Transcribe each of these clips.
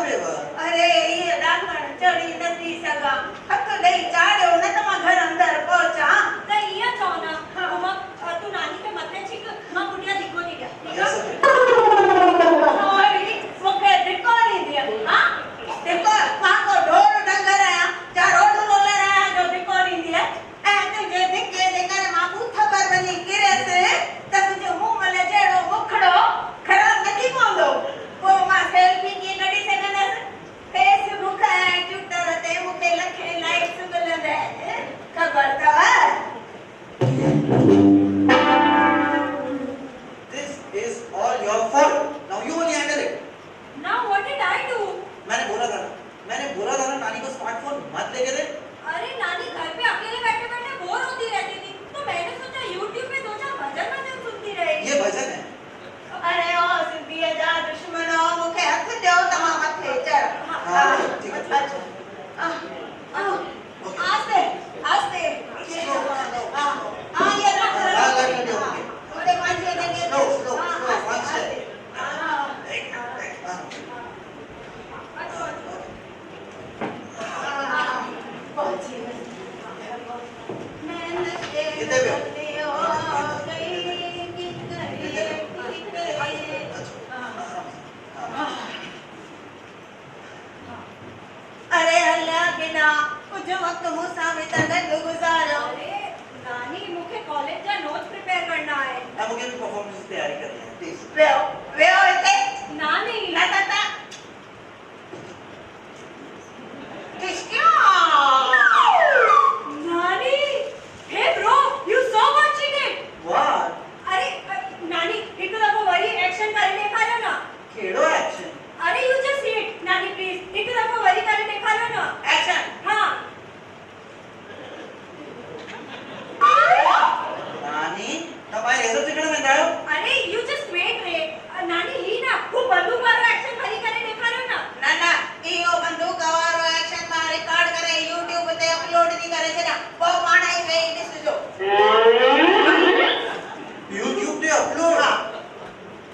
अरे ये डाकण चढ़ी नथी सगा हथ ॾेई चाढ़ियो न त मां घर अंदर पहुचा त इया चओ न मम्मा तू नानी के मथे छिक मां गुड़िया धिको थी ॾियां सॉरी मूंखे धिको नहीं दिया हां धिको मां को ढोर डंगर आया जा रोड रोलर आया जो धिको नहीं दिया ऐ तुझे धिके दे करे मां बूथ पर वनी गिरे से त तुझे मुंह मले जेड़ो मुखड़ो खराब नहीं पवंदो वो मां सेल्फी की कढी सघंदसि फेसबुक ऐं ट्विटर ते मूंखे लखे लाइक्स मिलंदा आहिनि ख़बर अथव This is all your fault. Now you only handle it. Now what did I do? मैंने बोला था ना नानी को स्मार्टफोन मत लेके दे। अरे नानी घर पे अकेले बैठे बैठे बोर होती रहती थी तो मैंने सोचा YouTube पे 2-4 भजन सुनती रहेगी। ये भजन है। अरे ओ सिद्धि जा दुश्मनो मूंखे हथ ॾियो तव्हां मथे चढ़ हाँ ठीक है। आस्ते आस्ते हाँ ये रख उधर मांझे देंगे Slow, one step. कितने पे अरे हल्ला बिना कुछ वक्त मूंसां बि त गॾु गुज़ारियो अरे नानी मूंखे कॉलेज जा नोट्स प्रिपेयर करना है। अब मुझे भी परफॉर्मेंस की तैयारी करनी है प्लीज। वेहो हिते नानी ना किसक्यों नानी हे bro you so what she did. What? अरे नानी हिकु दफ़ो वरी एक्शन करे ॾेखारियो न। केड़ो एक्शन? अरे यू जस्ट सी इट नानी प्लीज हिकु दफ़ो वरी करे ॾेखारियो न। एक्शन हाँ नानी तपाईं हेॾो चिकड़ वेंदा आहियो? अरे यू जस्ट वेट नानी ही ना हू बंदूक वारो एक्शन वरी करे ॾेखारियो न। ना इहो बंदूक वारो एक्शन मां रिकॉर्ड करे YouTube ते अपलोड थी करे छॾियां पोइ पाण ई वेही ॾिसजो YouTube ते अपलोड?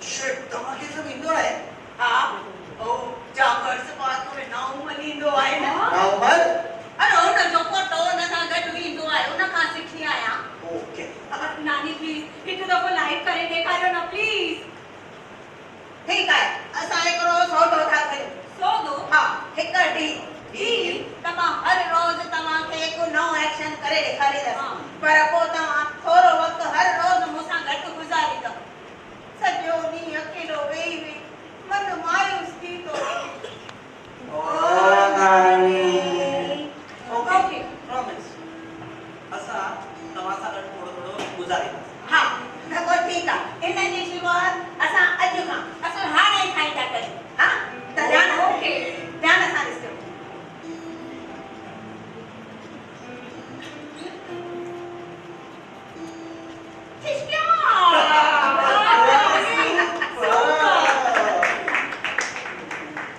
शिट तव्हांखे सभु ईंदो आहे? हा ओ जागर्स पास में नाउ मलींदो आहे न नंबर? अरे हुन जो फोटो हुन सां गॾु ईंदो आहे हुन खां सिखी आहियां। ओके नानी प्लीज हिकु दफ़ो लाइव करे ॾेखारियो न प्लीज। ठीकु आहे असां हिकिड़ो सौदो था कयूं। सौदो? हा हिकु ॾींहुं त मां हर रोज़ तव्हांखे हिकु नओं एक्शन करे ॾेखारींदसि पर पोइ तव्हां थोरो वक़्तु हर रोज़ मूंसां गॾु गुज़ारींदव। सॼो ॾींहुं अकेलो वेही वेही मन मायूस थी थो ओ नानी ओके प्रॉमिस असां तव्हां सां गॾु थोरो गुज़ारींदासीं। हा त पोइ ठीकु आहे इन जी शुरूआत असां अॼु खां असां हाणे ई खाई था कयूं हा त ध्यान सां ॾिसो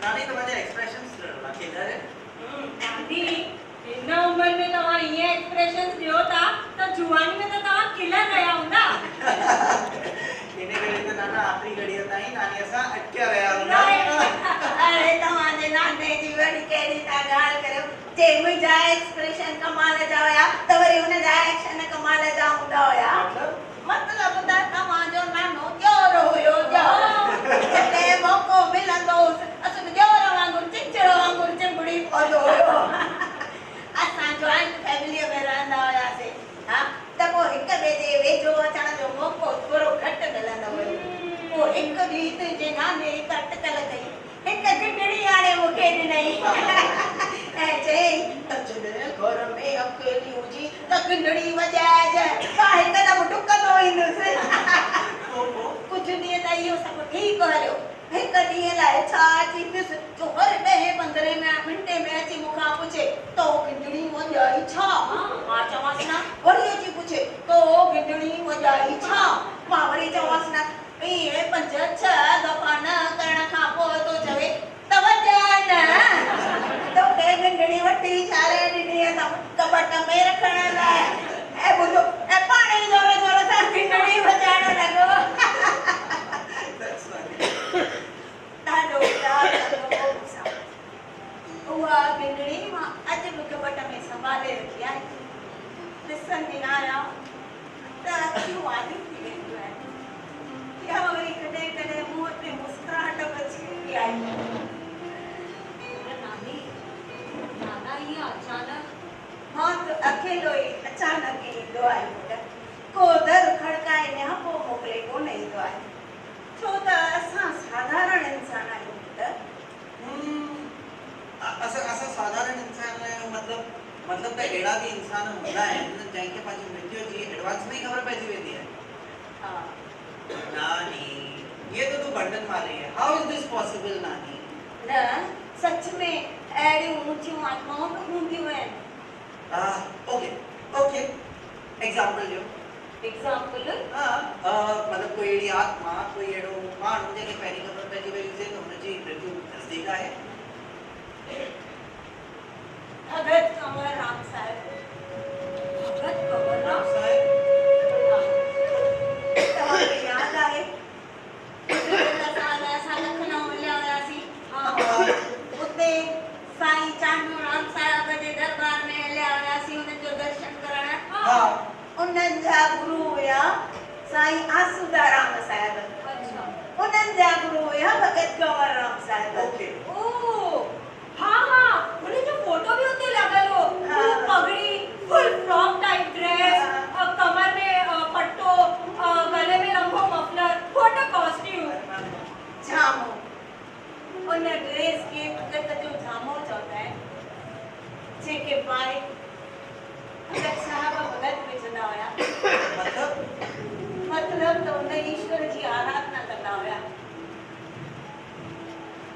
नानी तुम्हारे एक्सप्रेशंस किधर है? नानी हिन उमिरि में तव्हां ईअं एक्सप्रेशंस ॾियो था त जुवानी में त तव्हां खिलर रहिया हूंदा। इने घड़ी त नाना आखिरी घड़ी ताईं नानी असां अटकिया रहिया हूंदा। अरे तव्हांजे नाने जी वरी कहिड़ी था ॻाल्हि करियो जे मुंहिंजा एक्सप्रेशन कमाल जा हुया त वरी हुनजा एक्शन कमाल जा हूंदा हुया। मतलब त तव्हांजो नानो ॼोर हुयो जॾहिं मौक़ो मिलंदो असुल ॼोर वांगुरु चिचड़ वांगुरु चिंबड़ी पवंदो हुयो। असां जॉइंट फैमिलीअ में रहंदा हुयासीं हा त पोइ हिक ॿिए जे वेझो अचण जो मौक़ो थोरो घटि मिलंदो हुयो। पोइ हिकु ॾींहुं तुंहिंजे नाने हिकु अटकल कई हिकु गिडड़ी आणे मूंखे ॾिनई ऐं चयईं त जॾहिं घर में अकेली हुजी त गिडड़ी वॼाइजे मां हिकदमि डुकंदो ईंदुसि। कुझु ॾींहं त इहो सभु ठीकु हलियो हिकु ॾींहं लाइ छा थींदुसि जो हर 10-15 मिंटे में अची मूंखां पुछे तो गिडड़ी वॼाई छा? मां चवांसि न वरी अची पुछे तो गिडड़ी वॼाई छा? मां वरी चवांसि न इहे 5-6 दफ़ा न करण खां पोइ तो चवे त वॼाए न तोखे गिडड़ी वठी छारे ॾिनी अथऊं कबट में रखण लाइ ऐं ॿुधो ऐं पाणे ई ज़ोर ज़ोर सां गिडड़ी वॼाइण लॻो। ॾाढो प्यार कंदो हो मूंसां संभाले रखी आहे ॾिसंदी आहियां त अखियूं वादियूं थी वेंदियूं आहिनि या वरी कॾहिं कॾहिं मुंहं ते मुस्कुराहट बि अची वेंदी आहे नानी दादा ये अचानक हाँ तो अकेलो ही अचानक ही ईंदो आहे पुटु को दर खड़काए या पोइ मोकिले कोन ईंदो आहे छो त असां साधारण इंसान आहियूं पुटु असां साधारण इंसान आहियूं मतलब त अहिड़ा बि इंसान हूंदा आहिनि जंहिंखे पंहिंजी मृत्यु जी एडवांस में ई ख़बर पइजी वेंदी आहे हा नानी ये तो तू बंडन मारे है हाउ इज दिस पॉसिबल नानी न सच में अहिड़ियूं ऊंचियूं आत्माऊं बि हूंदियूं आहिनि ओके ओके एग्जांपल ॾियो एग्जाम्पल मतलब कोई अहिड़ी आत्मा कोई अहिड़ो माण्हू जंहिंखे पहिरीं ख़बर पइजी वई हुजे त हुनजी मृत्यु नज़दीक आहे भगत कंवरराम साहिब भगत कंवरराम साहिब तव्हांखे यादि आहे असां लखनऊ मिलिया हुयासीं उते साईं चांडूराम साहिब जे दरबार में हलिया हुयासीं उन्हनि जो दर्शन करण उन्हनि जा गुरु हुया साईं आसूदाराम साहिब अच्छा उन्हनि जा गुरु हुया भगत कंवरराम साहिब ओके ओ हाँ उन्हें जो फोटो भी होते लगल हो हाँ। पगड़ी फुल फ्रॉक टाइप ड्रेस कमर में पट्टो गले में लंबो मफलर व्हाट अ कॉस्ट्यूम जामो उन ड्रेस खे भगत जो जामो चवंदा आहिनि जेके पाए भगत साहिब भगत विझंदा हुया मतलब त उन ईश्वर जी आराधना कंदा हुया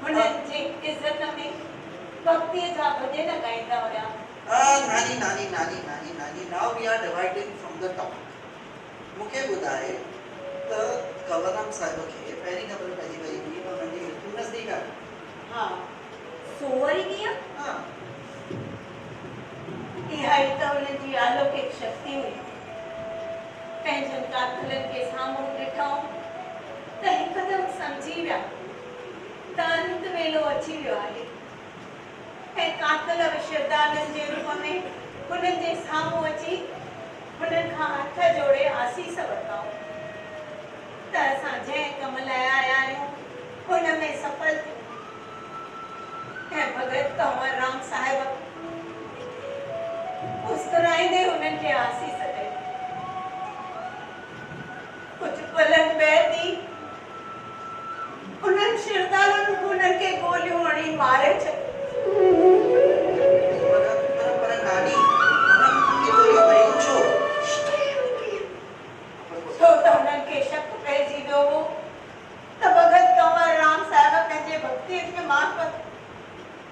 हुननि जे इज़त में भक्तीअ जा भॼन ॻाईंदा हुया नानी now we are dividing from the topic मूंखे ॿुधाए त कंवरराम साहिब खे पहिरीं ख़बर पइजी वई हुई त हुननि जी मृत्यु नज़दीक आहे हा सो वरी कीअं हाँ इहा ई त हुननि जी अलौकिक शक्ति हुई पंहिंजनि कातलनि खे साम्हूं ॾिठऊं त हिकदमि सम्झी विया त अंत वेलो अची वियो आहे ऐं कातल विशरदाननि जे रूप में हुननि जे साम्हूं अची हुननि खां हथ जोड़े आसीस वरितऊं त असां जंहिं कम लाइ आया आहियूं हुन में सफल थियूं ऐं भगत कंवरराम साहिब मुस्कुराईंदे हुननि खे आसीस ॾिनी कुझु पलनि बैदि उन्हनि श्रद्धालुनि हुननि खे गोलियूं हणी मारे छॾियो पर नानी हुननि खे गोलियूं हयूं छो छो त हुननि खे शक पइजी वियो हो त भगत कंवरराम साहिब पंहिंजे भक्तीअ जे मार्फत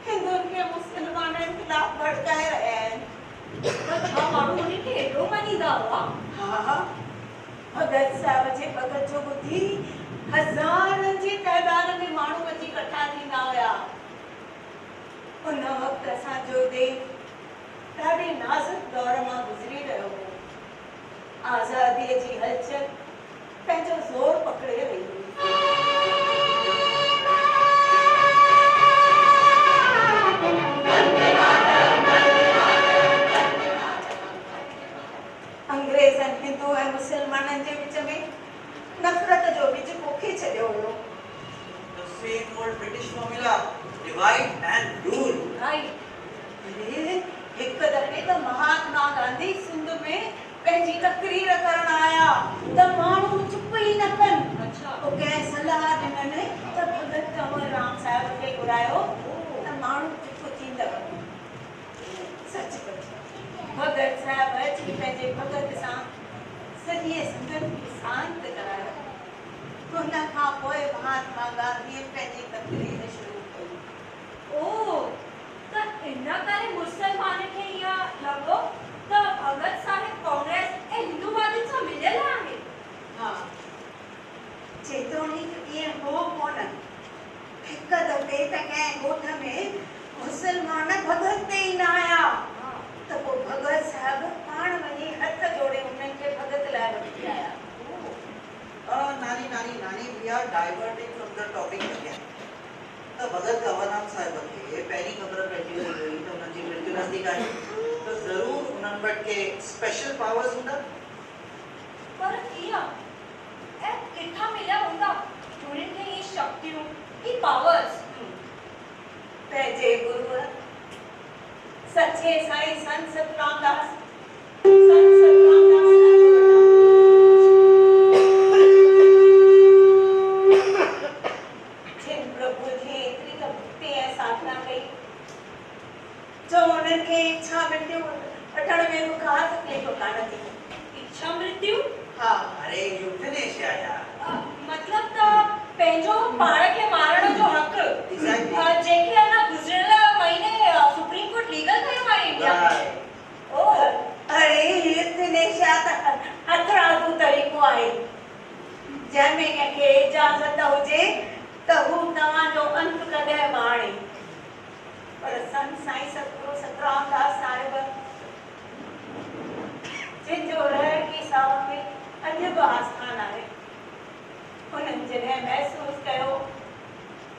हिंदुनि खे मुस्लमाननि खिलाफ भड़काए रहिया आहिनि छा माण्हू उन्हें खे एॾो मञींदा हुआ हा भगत साहिब जे भगत जो ॿुधी हज़ारनि जी तइदाद में माण्हू अची इकट्ठा थींदा हुया उन वक़्तु असांजो देश ॾाढे नाज़ुक दौर मां गुज़री रहियो हो आज़ादीअ जी हलचल पंहिंजो ज़ोर पकड़े रही हुई अंग्रेज़नि हिंदू ऐं मुस्लमाननि जे विच में नफ़रत जो बीज पोखे छॾियो हुयो The same old British formula, divide and rule. Right हिकु दफ़े त महात्मा गांधी सिंध में पंहिंजी तकरीर करण आया त माण्हू चुप ई न कनि अच्छा पोइ कंहिं सलाह ॾिननि त भगत कंवरराम साहिब खे घुरायो त माण्हू चुप थींदव सचुपचु भगत साहिब अची पंहिंजे भगत सां सॼे सिंधनि खे शांत करायो हुन खां पोइ महात्मा गांधीअ पंहिंजी तकरीर शुरू कई ओ त इन करे मुसलमान खे इहा लॻो त भगत साहिब कांग्रेस ऐं हिंदूवादियुनि सां मिलियल आहे हा जेतोणीकि ईअं हो कोन हिकु दफ़े त कंहिं ॻोठ में मुसलमान भगत ते ई न आया त पोइ भगत साहिब पाण वञी हथ जोड़े उन्हनि खे भगत लाइ वठी आया नानी we are diverting from the topic again. त भगत कंवरराम साहिब खे पहिरीं ख़बर पइजी वई हुई त हुननि जी मृत्यु नज़दीक आहे त बट के स्पेशल पावर्स हूंदा। पर कीअं ऐं किथां मिलिया हूंदा हुननि खे इहे शक्तियूं ही पावर्स? पंहिंजे गुरूअ सचे साईं संत सतरामदास साहिब जिन प्रभु जी एतिरी त भक्ति ऐं साधना कई जो उन्हनि खे इच्छा मृत्यु वठण में बि का तकलीफ़ कान थी। इच्छा मृत्यु? हा, अरे यूथनेशिया यार। मतलब त पंहिंजो पाण खे मारण जो हक़ Exactly. जेके अञा गुज़िरियल महीने सुप्रीम कोर्ट लीगल कयो आहे इंडिया में। Right. ओ अरे यूथनेशिया त हथरादू तरीक़ो आहे जंहिंमें कंहिंखे इजाज़त हुजे त हू तव्हांजो अंत कॾहिं बि आणे। पर संत साईं सतगुरु सतरामदास साहिब जिन जो रहकी साहब में अॼु बि आस्थान आहे, हुननि जॾहिं महसूसु कयो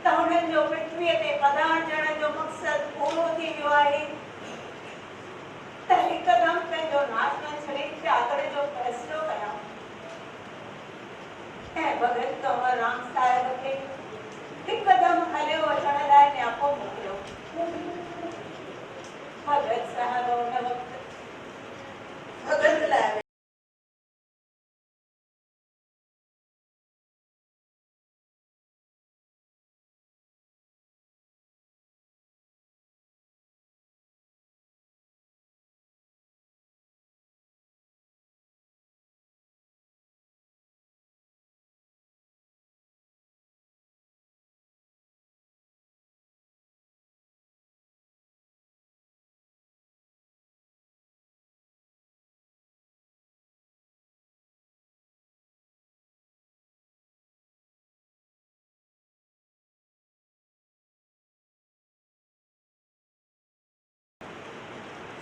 त हुननि जो पृथ्वीअ ते पधारण जो मक़सदु पूरो थी वियो आहे त हिकदमि पंहिंजो नाशवन छॾे त्यागण जो फ़ैसिलो कया ऐं भॻत कंवर राम साहिब खे हिकदमि हलियो वठण लाइ न्यापो मोकिलियो। भॻत साहिब हुन वक़्तु भॻत लाइ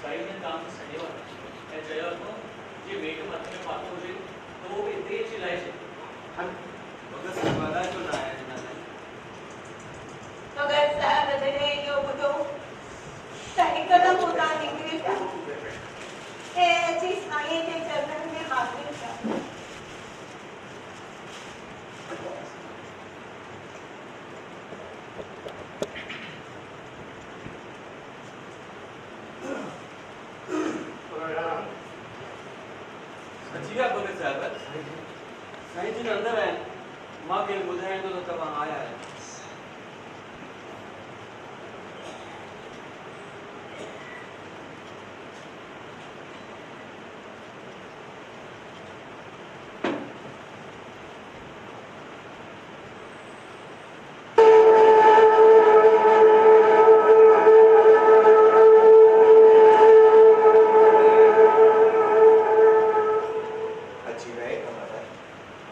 साईं ने काम से सॼो आहे ऐं चयो तो जे वेट मथे में पातो हुजे त उहो एतिरी चिलाए छॾे। भॻत साहिब वारा छो न आया हिन लाइ? भॻत साहिब जॾहिं इहो ॿुधो त हिकदमि उतां निकिरी पिया ऐं अची साईं जे चरणनि में हाज़िर थिया। अची विया भॻत साहिब? साईं जिन अंदरि आहिनि, मां कंहिं ॿुधाइण थो त तव्हां आया आहियो।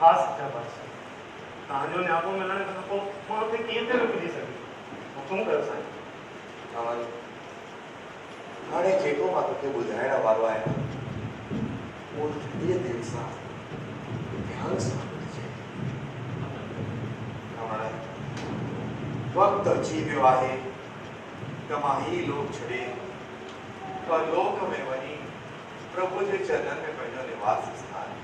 हाँ सच्चा बादशाह, तव्हांजो न्यापो मिलण खां पोइ मां हुते कीअं पियो पुॼी सघी? हुकुम कयो साईं। कमल, हाणे जेको मां तोखे ॿुधाइण वारो आहियां उहो ठंडीअ दिलि सां ध्यान सां ॿुधिजे। कमल, वक़्तु अची वियो आहे त मां ही लोक छॾे परलोक में वञी प्रभु जे चरणनि में पंहिंजो निवास स्थान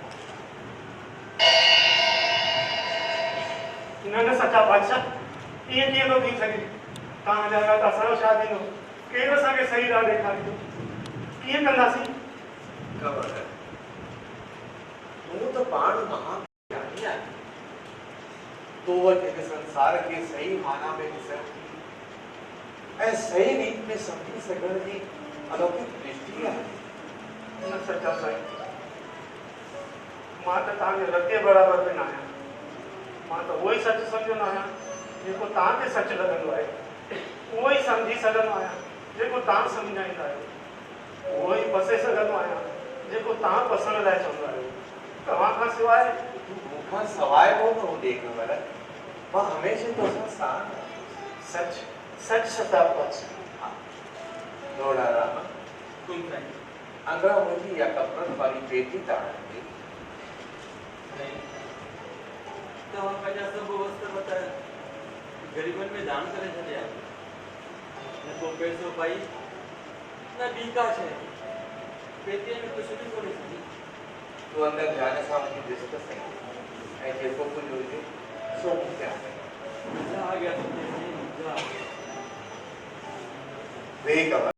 न न सच्चा बादशाह, ईअं कीअं थो थी सघे? तव्हांजा त असांजो छा थींदो? केरु असांखे सही राह ॾेखारींदो? कीअं कंदासीं? कमल, तूं त पाण महाज्ञानी आहीं। तो वटि हिन संसार खे सही माना में ॾिसण जी ऐं सही रीत में सम्झी सघण जी अलौकिक दृष्टि आहे। न सच्चा साईं, मां त तव्हांजे रते बराबरि बि न आहियां। मां त उहो ई सच सम्झंदो आहियां जेको तव्हांखे सच लॻंदो आहे, उहो ई सम्झी सघंदो आहियां जेको तव्हां सम्झाईंदा आहियो, उहो ई पसे सघंदो आहियां जेको तव्हां पसण लाइ चवंदा आहियो। तव्हां खां सवाइ तूं मूंखां सवाइ कोन हूंदे कमल, मां हमेशह तोसां साण आहियां। सच सच सता बादशाह। लोड़ा राम, हुकुम साईं। अंदरां मुंहिंजी इहा कपिड़नि वारी पेटी ताणनि थी। साईं, तव्हां पंहिंजा सभु वस्त्र वताए ग़रीबनि में दान करे छॾिया। न को पैसो पाई, न ॿी का शइ। पेटीअ में कुझु बि कोन्हे साईं। तूं अंदरि ध्यान सां वञी ॾिस त सही ऐं जेको कुझु हुजे सो मूंखे आहे मज़ा आ गया तुमने साईं, मज़ा। वेही कंवर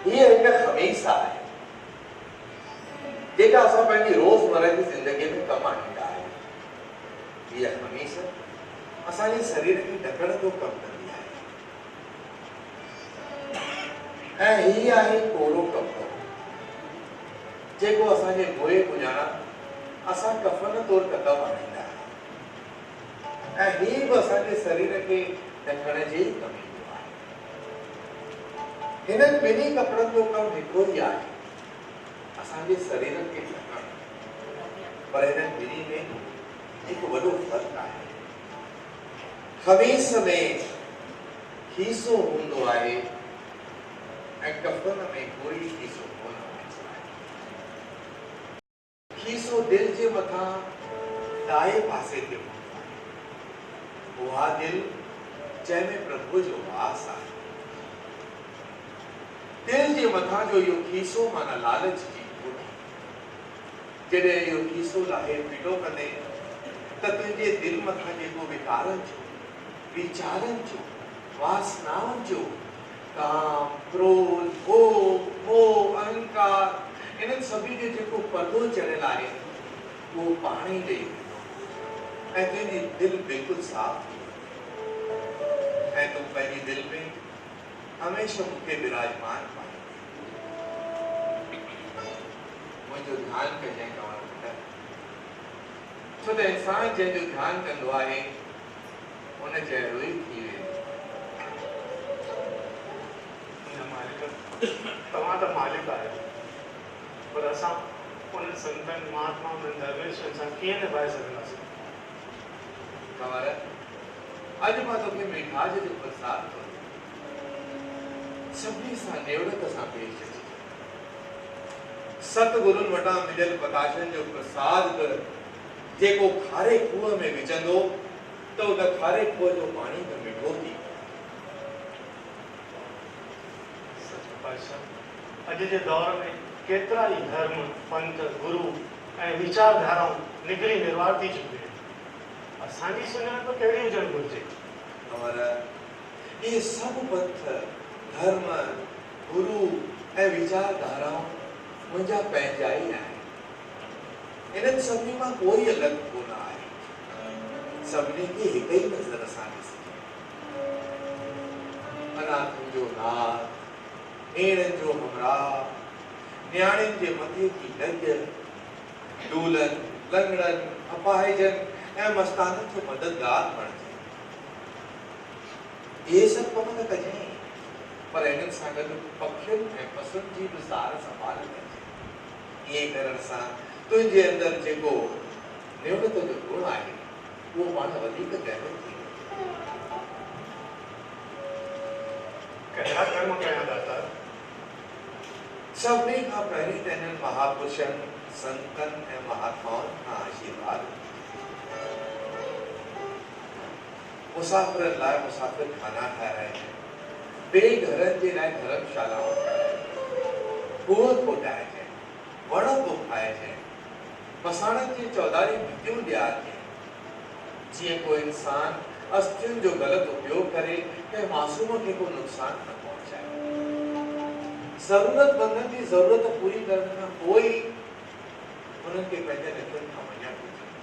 ये हिक हमेशा आहे जेका असां पंहिंजी रोज़मर्रा जी ज़िंदगी में कमु आणींदा आहियूं। हीअ हमेशा असांजे शरीर खे ढकण जो कमु कंदी आहे ऐं हीअ आहे कोरो कपिड़ो जेको असांजे मोए पुॼाणा असां कफ़न तौर कदम आणींदा आहियूं ऐं हीअ बि असांजे शरीर खे ढकण जे ई कमु ईंदो आहे। हिननि ॿिन्ही कपिड़नि जो कमु हिकु ई आहे, असांजे शरीर खे ढकण, पर हिननि ॿिन्ही में हिकु वॾो फ़र्क़ु आहे। ख़मीस में खीसो हूंदो आहे ऐं कफ़न में कोई खीसो कोन हूंदो आहे। खीसो दिलि जे मथां दाए पासे ते हूंदो आहे, उहा दिलि जंहिंमें प्रभु जो वास आहे। दिल जे मथां जो इहो खीसो माना लालच जी कोठी, जॾहिं इहो खीसो लाहे पीटो कंदे त तुंहिंजे दिलि मथां जेको विकारनि जो, वीचारनि जो, वासनाउनि जो काम, क्रोध, भोग, मोह, अहंकार, इन्हनि सभी जो जेको पर्दो चढ़ियल आहे उहो पाण ई ॾेई वेंदो ऐं तुंहिंजी दिलि बिल्कुलु साफ़ थी वेंदी ऐं तूं पंहिंजी दिलि में हमेशह मूंखे विराजमान पाईंदी। मुंहिंजो ध्यानु कजांइ कंवर बेटा, छो त इंसान जंहिंजो ध्यानु कंदो आहे उन जहिड़ो ई थी वेंदो। तव्हां त मालिक आहियो, पर असां उन संतनि महात्माउनि धर्मेश्वरनि सां कीअं निभाए सघंदासीं? कंवर, अॼु मां तोखे मिठास जो प्रसाद थो ॾियां, सभिनी सां नेवड़त सां पेश अची। सतगुरुनि वटां मिलियल प्रकाशन जो प्रसाद कर, जेको खारे खूह में विझंदो त उन खारे खूह जो पाणी बि मिठो थी। अॼु जे दौर में केतिरा ई धर्म, पंथ, गुरु ऐं वीचारधाराऊं निकिरी निर्वार थी चुकियूं आहिनि। असांजी सुञाणप कहिड़ी हुजणु घुरिजे? और ये सब पंथ, धर्म, गुरु ऐं वीचारधाराऊं मुंहिंजा पंहिंजा ई आहिनि। इन्हनि सभिनी मां कोई अलॻि कोन आहे, सभिनी खे हिक ई नज़र सां ॾिसजे। अनाथनि जो नाथ, नेणनि जो हमराह, न्याणियुनि जे मथे की ॾज, डूलनि, लंगड़नि, अपाहिजनि ऐं मस्ताननि जो मददगार बणिजे। इहे सभु कम त कजांइ, पर हिननि सां गॾु पखियुनि ऐं पसुनि जी बि सार संभाल कजे। ईअं करण सां तुंहिंजे अंदरि जेको निवृत जो गुण आहे उहो पाण वधीक गहरो थी वेंदो। कहिड़ा कर्म कया दाता? सभिनी खां पहिरीं त हिननि महापुरुषनि, संतनि ऐं महात्माउनि खां आशीर्वाद। मुसाफ़िरनि लाइ मुसाफ़िर खाना ठाहिराइनि बेघरनि जे लाइ धर्मशालाऊं ठाहिराइनि खूह खोटाइनि वण पोखाइनि मसाणनि जी चौधारी भितियूं ॾियारिनि जीअं को इंसान अस्थियुनि जो ग़लति उपयोग करे कंहिं मासूम खे को नुक़सान न पहुचाए ज़रूरतमंदनि जी ज़रूरत पूरी करण खां पोइ उन्हनि खे पंहिंजे निकिरनि खां मञणु घुरिजे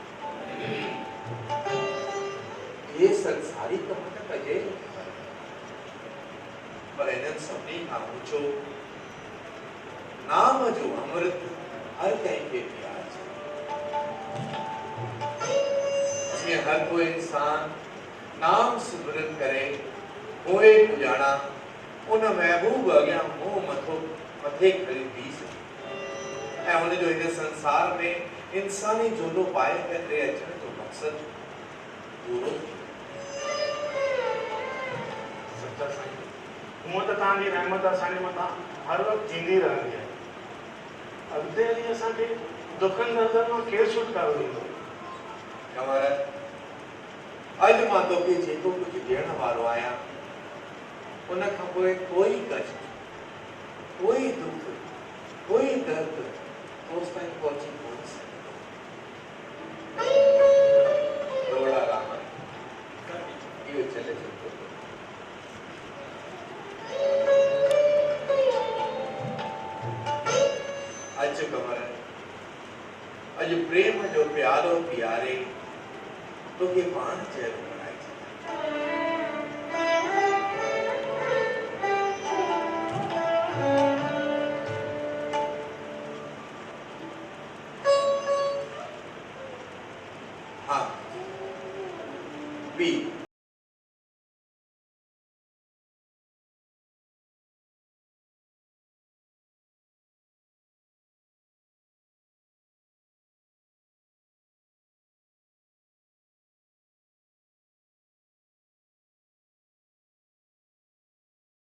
ये संसारी कम न कजे पर इन्हनि सभिनी खां ऊचो नाम जो अमृत हर कंहिंखे पियारिजे जीअं हर कोई इंसान नाम सिमरन करे पोइ गुजारा उन महबूब अॻियां मुंहुं मथे खणी बीह सघे ऐं उनजो हिन संसार में इंसानी जोलो पाए करे अचण जो मक़सद पूरो सच्चा साईं हूअं त तव्हांजी रहमत असांजे मथां हर वक़्तु थींदी रहंदी आहे अॻिते हली असांखे दुखनि दर्दनि मां केरु छुटकारो ॾींदो कंवर अॼु मां तोखे जेको कुझु ॾियण वारो आहियां उन खां पोइ कोई कष्ट कोई दुख कोई दर्द तोस ताईं पहुची कोन सघंदो रोड़ा राम इहो चले चुको अचु कंवर अॼु प्रेम जो प्यारो पीआरे तोखे पाण चहिरो बणाए हाँ बी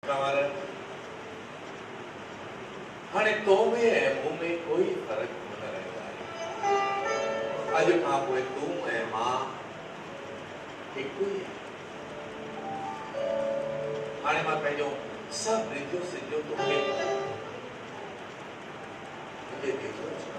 कंवर हाणे तो में ऐं मूं में कोई फ़र्क़ु कोन रहियो आहे अॼु खां पोइ तूं ऐं मां हिकु ई आहियूं हाणे मां पंहिंजो सभु रिझो सिझो तोखे तुंहिंजे वेझो अचां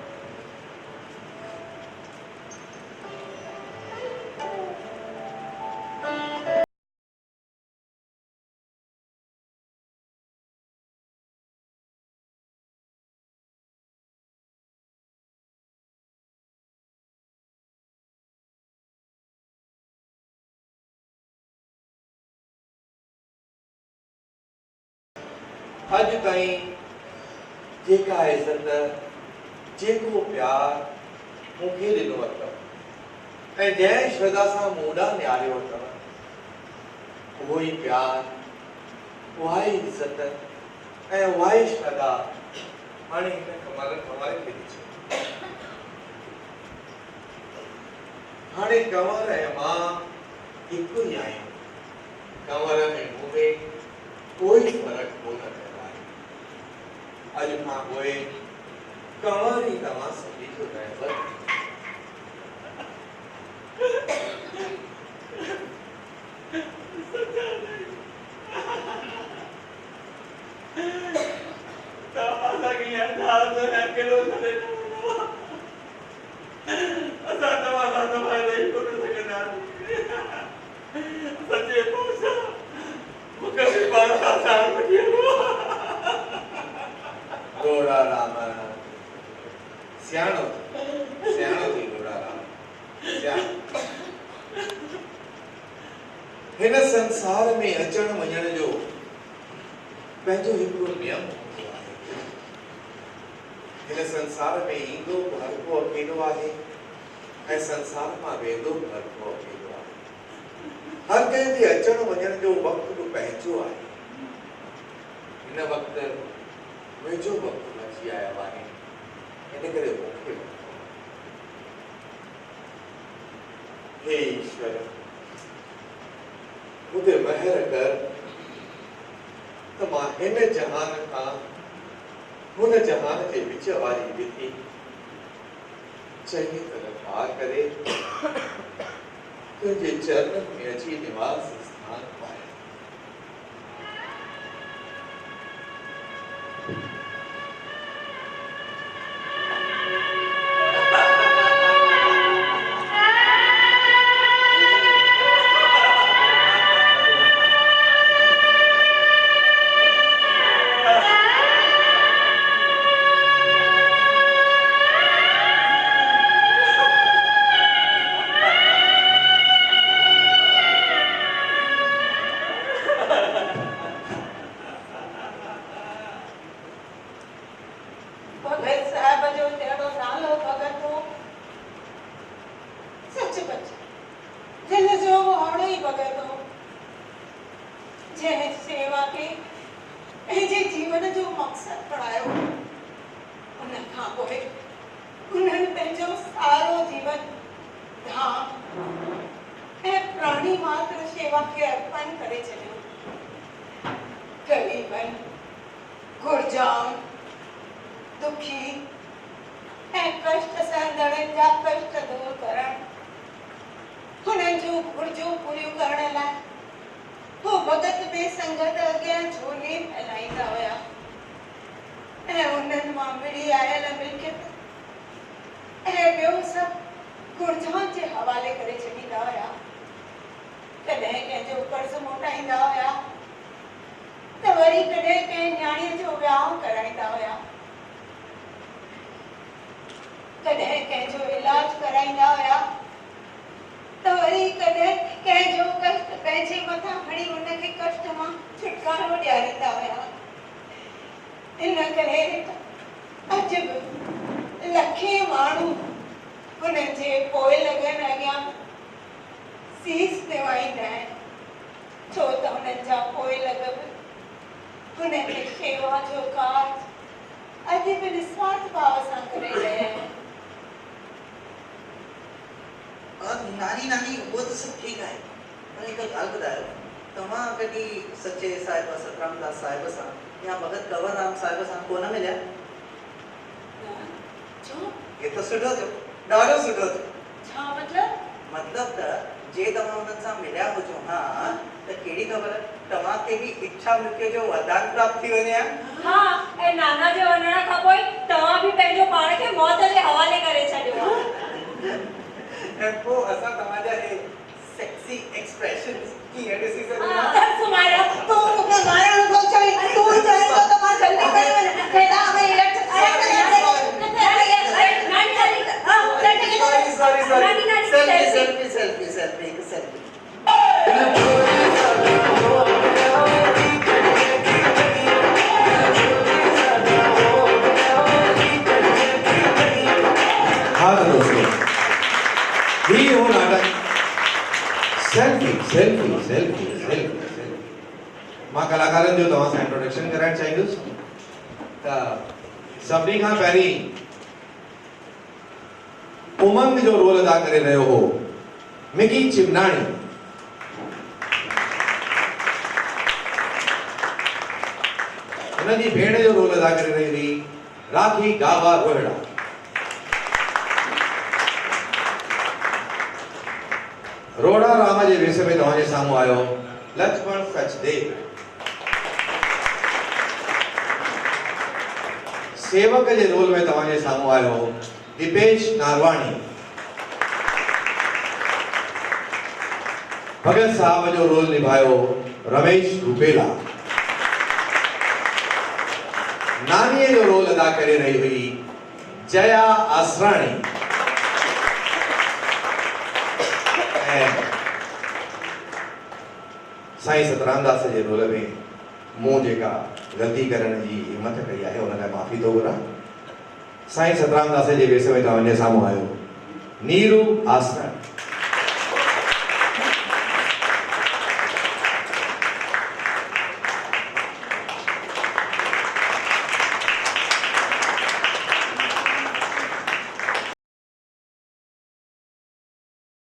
अॼु ताईं जेका इज़त जेको प्यार मूंखे ॾिनो अथव ऐं जंहिं श्रद्धा सां मूं ॾांहुं निहारियो अथव उहो ई प्यार उहा ई इज़त ऐं उहा ई श्रद्धा हाणे हिन कंवर खे ॾिजो हाणे कंवर ऐं मां हिकु ई आहियूं कंवर में मूं में कोई फ़र्क़ु कोन रहियो आहे अॼु खां पोइ कंवर ई तव्हां सभिनी जो रहबर गोड़ा राम सियाणो थी गोड़ा राम सियाणो हिन संसार में अचण वञण जो पंहिंजो हिकिड़ो नियम हूंदो आहे हिन संसार में ईंदो हर को अकेलो आहे ऐं संसार मां वेंदो हर को अकेलो आहे हर कंहिं जे अचण वञण जो वक़्तु बि पंहिंजो आहे हिन वक़्तु मुंहिंजो वक़्तु अची आयो आहे इन करे मूंखे हे ईश्वर मुझे महर कर त मां हिन जहान खां हुन जहान जे विच वारी विधि चङी तरह पार करे तुझे चरण में अची निवास स्थान पाए। भगत साहब जो तेरो नालो भगत हो सच बच जिन जो होड़ो ही भगत हो जंहिं सेवा खे पंहिंजे जीवन जो मक़सद बणायो उन खां पोइ उन्हनि पंहिंजो सारो जीवन धाम ऐं प्राणी मात्र सेवा खे अर्पण करे छॾियो। ग़रीबनि घुर्जाउनि दुखी ऐं कष्ट सहंदड़नि जा कष्ट दूर करण हुननि जूं घुर्जूं पूरियूं करण लाइ हू भगत में संगत अॻियां झोली फैलाईंदा हुया ऐं उन्हनि मां मिली आयल मिल्कियत ऐं ॿियो सभु घुर्जाउनि जे हवाले करे छॾींदा हुया। कॾहिं कंहिंजो कर्ज़ मोटाईंदा हुया त वरी कॾहिं कंहिं न्याणीअ जो विहांउ कराईंदा हुया, कॾहिं कंहिंजो इलाज कराईंदा हुया त वरी कॾहिं कंहिंजो कष्ट पंहिंजे मथां खणी उनखे कष्ट मां छुटकारो ॾियारींदा हुया। इन करे अॼु बि लखे माण्हू हुननि जे पोइ लॻनि अॻियां सीस निवाईंदा आहिनि, छो त हुननि जा पोइ लॻ बि हुननि जी शेवा जो कार्य अॼु बि निस्वार्थ भाव सां करे रहिया आहिनि। नानी नानी वो तो सब ठीक है, पर एक ॻाल्हि ॿुधायो, तव्हां कॾहिं सचे साहिब सतरामदास साहिब सां या भगत कंवरराम साहिब सां कोन मिलिया? छो? ये तो सुठो थियो, ॾाढो सुठो थियो। छा मतलब? मतलब त जे तव्हां हुननि सां मिलिया हुजो हा त कहिड़ी ख़बर तव्हांखे बि इच्छा मृत्यु जो वरदान प्राप्त थी वञे हा। हाँ, ऐं नाना जे वञण खां पोइ तव्हां बि पंहिंजो पाण खे मौत जे हवाले करे छॾियो आहे। ऐं पोइ असां तव्हांजा हे सेक्सी एक्सप्रेशंस कीअं ॾिसी सघूं था? सुमाया तूं मूंखे मारण खां चई तूं चए थो त मां जल्दी करे वञा हेॾा में सेल्फी सेल्फी सेल्फी हिकु सेल्फी। हाँ तो दोस्तों, ये हो नाटक selfie selfie selfie selfie selfie मां कलाकारनि जो तव्हां सां इंट्रोडक्शन कराइण चाहींदुसि त सभिनी खां पहिरीं उमंग जो रोल अदा करे रहियो हो मिकी चिमनाणी। हुनजी भेण जो रोल अदा करे रही हुई राखी गावा रोहिड़ा। रोड़ा राम जे वेस में तव्हांजे साम्हूं आयो लक्ष्मण सचदेव। सेवक जे रोल में तव्हांजे साम्हूं आयो दीपेश नारवाणी। भगत साहब जो रोल निभायो रमेश रूपेला। नानीअ जो रोल अदा करे रही हुई जया आसराणी। साईं सतरामदास जे रोल में मूं जेका ग़लती करण जी हिम्मत कई आहे उन लाइ माफ़ी थो घुरां। साईं सतरामदास जे वेस में तव्हांजे साम्हूं आयो नीरू आसराणी।